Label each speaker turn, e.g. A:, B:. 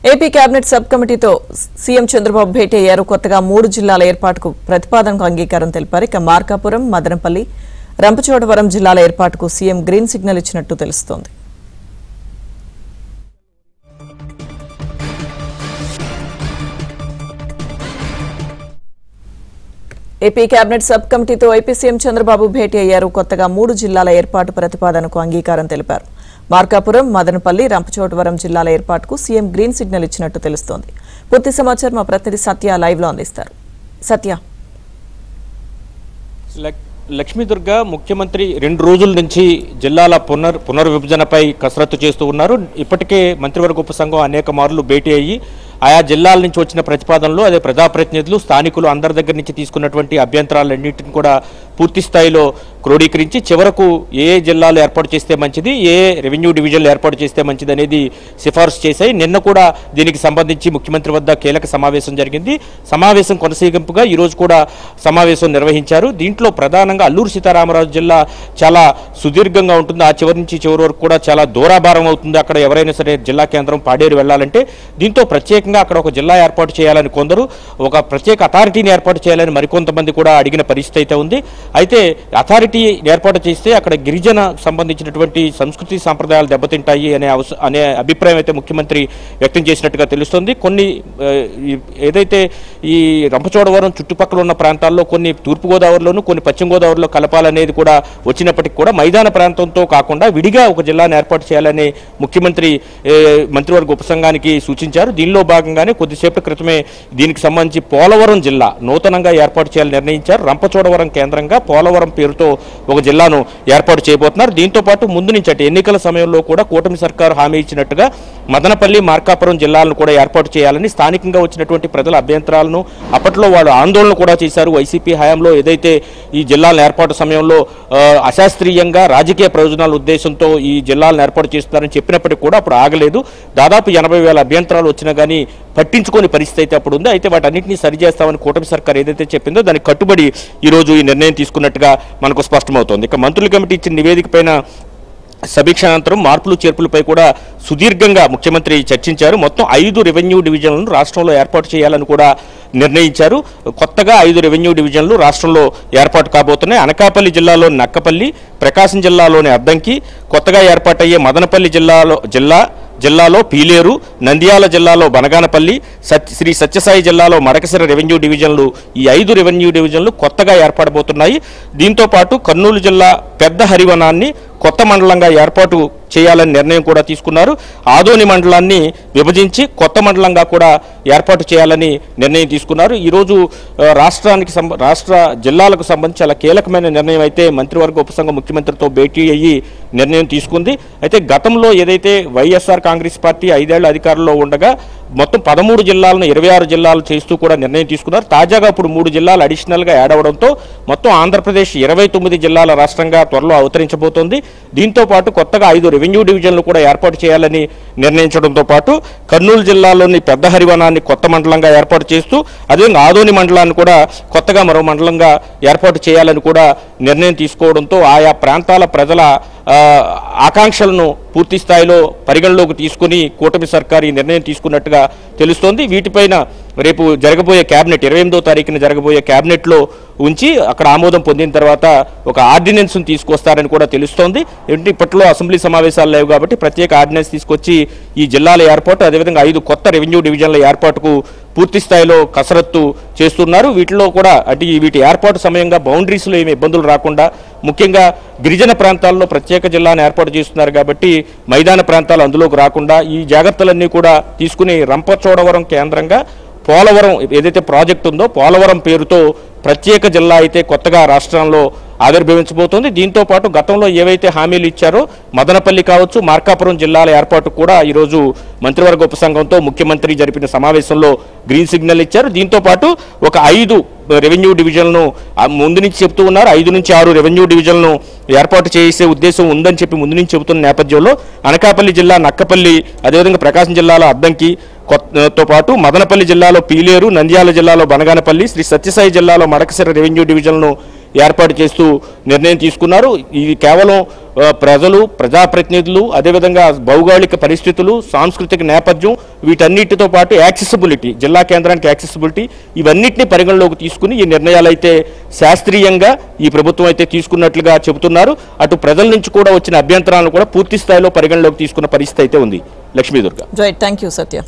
A: AP cabinet sub కమిటీతో CM Chandrababu భేటీ అయ్యారు. కొత్తగా 3 జిల్లాల ఏర్పాటుకు ప్రతిపాదనకు అంగీకారం తెలిపారు. ఇక మార్కాపురం, మదనపల్లి, రంపచోడవరం జిల్లాల ఏర్పాటుకు సీఎం గ్రీన్ సిగ్నల్ ఇచ్చినట్టు తెలుస్తోంది. ఏపీ కేబినెట్ సబ్ కమిటీతో ఏపీ సీఎం చంద్రబాబు భేటీ అయ్యారు. కొత్తగా 3 జిల్లాల ఏర్పాటు ప్రతిపాదనకు అంగీకారం తెలిపారు. మార్కాపురం, మదనపల్లి, రంపచోడవరం జిల్లాల ఏర్పాటుకు సీఎం గ్రీన్ సిగ్నల్ ఇచ్చినట్టు తెలుస్తోంది. పూర్తి సమాచారం మా ప్రతినిధి సత్య లైవ్ లో అందిస్తారు. సత్య,
B: లక్ష్మీదుర్గ ముఖ్యమంత్రి 2 రోజుల నుంచి జిల్లాల పునర్విభజనపై కసరత్తు చేస్తూ ఉన్నారు. ఇప్పటికే మంత్రివర్గ ఉపసంఘం అనేక మార్లు భేటీ అయ్యి ఆయా జిల్లాల నుంచి వచ్చిన ప్రతిపాదనలు, అదే ప్రజాప్రతినిధులు, స్థానికులు అందరి దగ్గర నుంచి తీసుకున్నటువంటి అభ్యంతరాలన్నింటిని కూడా పూర్తి స్థాయిలో క్రోడీకరించి చివరకు ఏ జిల్లాలు ఏర్పాటు చేస్తే మంచిది, ఏ రెవెన్యూ డివిజన్లు ఏర్పాటు చేస్తే మంచిది అనేది సిఫార్సు చేశాయి. నిన్న కూడా దీనికి సంబంధించి ముఖ్యమంత్రి వద్ద కీలక సమావేశం జరిగింది. సమావేశం కొనసాగింపుగా ఈరోజు కూడా సమావేశం నిర్వహించారు. దీంట్లో ప్రధానంగా అల్లూరు సీతారామరాజు జిల్లా చాలా సుదీర్ఘంగా ఉంటుంది. ఆ చివరి నుంచి చివరి వరకు కూడా చాలా దూరాభారం అవుతుంది. అక్కడ ఎవరైనా సరే జిల్లా కేంద్రం పాడేరు వెళ్లాలంటే దీంతో ప్రత్యేకంగా అక్కడ ఒక జిల్లా ఏర్పాటు చేయాలని కొందరు, ఒక ప్రత్యేక అథారిటీని ఏర్పాటు చేయాలని మరికొంతమంది కూడా అడిగిన పరిస్థితి అయితే ఉంది. అయితే అథారిటీ ఏర్పాటు చేస్తే అక్కడ గిరిజన సంబంధించినటువంటి సంస్కృతి సాంప్రదాయాలు దెబ్బతింటాయి అనే అభిప్రాయం అయితే ముఖ్యమంత్రి వ్యక్తం చేసినట్టుగా తెలుస్తుంది. కొన్ని ఏదైతే ఈ రంపచోడవరం చుట్టుపక్కల ఉన్న ప్రాంతాల్లో కొన్ని తూర్పుగోదావరిలోను, కొన్ని పశ్చిమ గోదావరిలో కలపాలనేది కూడా వచ్చినప్పటికీ కూడా మైదాన ప్రాంతంతో కాకుండా విడిగా ఒక జిల్లాను ఏర్పాటు చేయాలని ముఖ్యమంత్రి మంత్రివర్గ ఉపసంఘానికి సూచించారు. దీనిలో భాగంగానే కొద్దిసేపటి క్రితమే దీనికి సంబంధించి పోలవరం జిల్లా నూతనంగా ఏర్పాటు చేయాలని నిర్ణయించారు. రంపచోడవరం కేంద్రంగా పోలవరం పేరుతో ఒక జిల్లాను ఏర్పాటు చేయబోతున్నారు. దీంతో పాటు ముందు నుంచి అటు ఎన్నికల సమయంలో కూడా కూటమి సర్కారు హామీ ఇచ్చినట్టుగా మదనపల్లి, మార్కాపురం జిల్లాలను కూడా ఏర్పాటు చేయాలని స్థానికంగా వచ్చినటువంటి ప్రజల అభ్యంతరాలను అప్పట్లో వాళ్ళు ఆందోళన కూడా చేశారు. వైసీపీ హయాంలో ఏదైతే ఈ జిల్లాల ఏర్పాటు సమయంలో అశాస్త్రీయంగా రాజకీయ ప్రయోజనాల ఉద్దేశంతో ఈ జిల్లాలను ఏర్పాటు చేస్తున్నారని చెప్పినప్పటికీ కూడా అప్పుడు ఆగలేదు. దాదాపు 80,000 అభ్యంతరాలు వచ్చినా కానీ పట్టించుకోని పరిస్థితి అయితే అప్పుడు ఉంది. అయితే వాటన్నింటినీ సరిచేస్తామని కూటమి సర్కార్ ఏదైతే చెప్పిందో దానికి కట్టుబడి ఈరోజు ఈ నిర్ణయం తీసుకున్నట్టుగా మనకు స్పష్టమవుతోంది. ఇక మంత్రుల కమిటీ ఇచ్చిన నివేదిక పైన సమీక్ష అనంతరం మార్పులు చేర్పులపై కూడా సుదీర్ఘంగా ముఖ్యమంత్రి చర్చించారు. మొత్తం 5 రెవెన్యూ డివిజన్లను రాష్ట్రంలో ఏర్పాటు చేయాలని కూడా నిర్ణయించారు. కొత్తగా 5 రెవెన్యూ డివిజన్లు రాష్ట్రంలో ఏర్పాటు కాబోతున్నాయి. అనకాపల్లి జిల్లాలోని నక్కపల్లి, ప్రకాశం జిల్లాలోని అద్దంకి, కొత్తగా ఏర్పాటయ్యే మదనపల్లి జిల్లాలో పీలేరు, నంద్యాల జిల్లాలో బనగానపల్లి, శ్రీ సత్యసాయి జిల్లాలో మడకసిర రెవెన్యూ డివిజన్లు, ఈ 5 రెవెన్యూ డివిజన్లు కొత్తగా ఏర్పడబోతున్నాయి. దీంతో పాటు కర్నూలు జిల్లా పెద్ద హరివనాన్ని కొత్త మండలంగా ఏర్పాటు చేయాలని నిర్ణయం కూడా తీసుకున్నారు. ఆదోని మండలాన్ని విభజించి కొత్త మండలంగా కూడా ఏర్పాటు చేయాలని నిర్ణయం తీసుకున్నారు. ఈరోజు రాష్ట్ర జిల్లాలకు సంబంధించి చాలా కీలకమైన నిర్ణయం అయితే మంత్రివర్గ ఉపసంఘం ముఖ్యమంత్రితో భేటీ అయ్యి నిర్ణయం తీసుకుంది. అయితే గతంలో ఏదైతే వైఎస్ఆర్ కాంగ్రెస్ పార్టీ 5 ఏళ్ల అధికారంలో ఉండగా మొత్తం 13 జిల్లాలను 26 జిల్లాలు చేస్తూ కూడా నిర్ణయం తీసుకున్నారు. తాజాగా ఇప్పుడు 3 జిల్లాలు అడిషనల్గా యాడ్ అవడంతో మొత్తం ఆంధ్రప్రదేశ్ 29 జిల్లాల రాష్ట్రంగా త్వరలో అవతరించబోతోంది. దీంతో పాటు కొత్తగా 5 రెవెన్యూ డివిజన్లు కూడా ఏర్పాటు చేయాలని నిర్ణయించడంతో పాటు కర్నూలు జిల్లాలోని పెద్ద హరివనాన్ని కొత్త మండలంగా ఏర్పాటు చేస్తూ అదేవిధంగా ఆదోని మండలాన్ని కూడా కొత్తగా మరో మండలంగా ఏర్పాటు చేయాలని కూడా నిర్ణయం తీసుకోవడంతో ఆయా ప్రాంతాల ప్రజల ఆకాంక్షలను పూర్తి స్థాయిలో పరిగణలోకి తీసుకుని కూటమి సర్కారు ఈ నిర్ణయం తీసుకున్నట్టుగా తెలుస్తోంది. వీటిపైన రేపు జరగబోయే క్యాబినెట్ 28వ తారీఖున జరగబోయే క్యాబినెట్లో ఉంచి అక్కడ ఆమోదం పొందిన తర్వాత ఒక ఆర్డినెన్స్ను తీసుకొస్తారని కూడా తెలుస్తోంది. ఇప్పట్లో అసెంబ్లీ సమావేశాలు లేవు కాబట్టి ప్రత్యేక ఆర్డినెన్స్ తీసుకొచ్చి ఈ జిల్లాల ఏర్పాటు, అదేవిధంగా 5 కొత్త రెవెన్యూ డివిజన్ల ఏర్పాటుకు పూర్తి స్థాయిలో కసరత్తు చేస్తున్నారు. వీటిలో కూడా వీటి ఏర్పాటు సమయంగా బౌండరీస్లో ఏమి ఇబ్బందులు రాకుండా, ముఖ్యంగా గిరిజన ప్రాంతాల్లో ప్రత్యేక జిల్లాను ఏర్పాటు చేస్తున్నారు కాబట్టి మైదాన ప్రాంతాలు అందులోకి రాకుండా ఈ జాగ్రత్తలన్నీ కూడా తీసుకుని రంపచోడవరం కేంద్రంగా పోలవరం ఏదైతే ప్రాజెక్టు ఉందో పోలవరం పేరుతో ప్రత్యేక జిల్లా అయితే కొత్తగా రాష్ట్రంలో ఆవిర్భవించబోతోంది. దీంతో పాటు గతంలో ఏవైతే హామీలు ఇచ్చారో మదనపల్లి కావచ్చు, మార్కాపురం జిల్లాల ఏర్పాటు కూడా ఈరోజు మంత్రివర్గ ఉపసంఘంతో ముఖ్యమంత్రి జరిపిన సమావేశంలో గ్రీన్ సిగ్నల్ ఇచ్చారు. దీంతో పాటు ఒక 5 రెవెన్యూ డివిజన్లను ముందు నుంచి చెప్తూ ఉన్నారు. 5 నుంచి 6 రెవెన్యూ డివిజన్లను ఏర్పాటు చేసే ఉద్దేశం ఉందని చెప్పి ముందు నుంచి చెబుతున్న నేపథ్యంలో అనకాపల్లి జిల్లా నక్కపల్లి, అదేవిధంగా ప్రకాశం జిల్లాలో అద్దంకి తో పాటు మదనపల్లి జిల్లాలో పీలేరు, నంద్యాల జిల్లాలో బనగానపల్లి, శ్రీ సత్యసాయి జిల్లాలో మడకసిర రెవెన్యూ డివిజన్లను ఏర్పాటు చేస్తూ నిర్ణయం తీసుకున్నారు. ఇది కేవలం ప్రజలు, ప్రజాప్రతినిధులు, అదేవిధంగా భౌగోళిక పరిస్థితులు, సాంస్కృతిక నేపథ్యం, వీటన్నిటితో పాటు యాక్సెసిబిలిటీ, జిల్లా కేంద్రానికి యాక్సెసిబిలిటీ, ఇవన్నిటిని పరిగణలోకి తీసుకుని ఈ నిర్ణయాలు అయితే శాస్త్రీయంగా ఈ ప్రభుత్వం అయితే తీసుకున్నట్లుగా చెబుతున్నారు. అటు ప్రజల నుంచి కూడా వచ్చిన అభ్యంతరాలను కూడా పూర్తి స్థాయిలో పరిగణలోకి తీసుకున్న పరిస్థితి అయితే ఉంది. Lakshmi Durga.
A: Right, thank you Satya.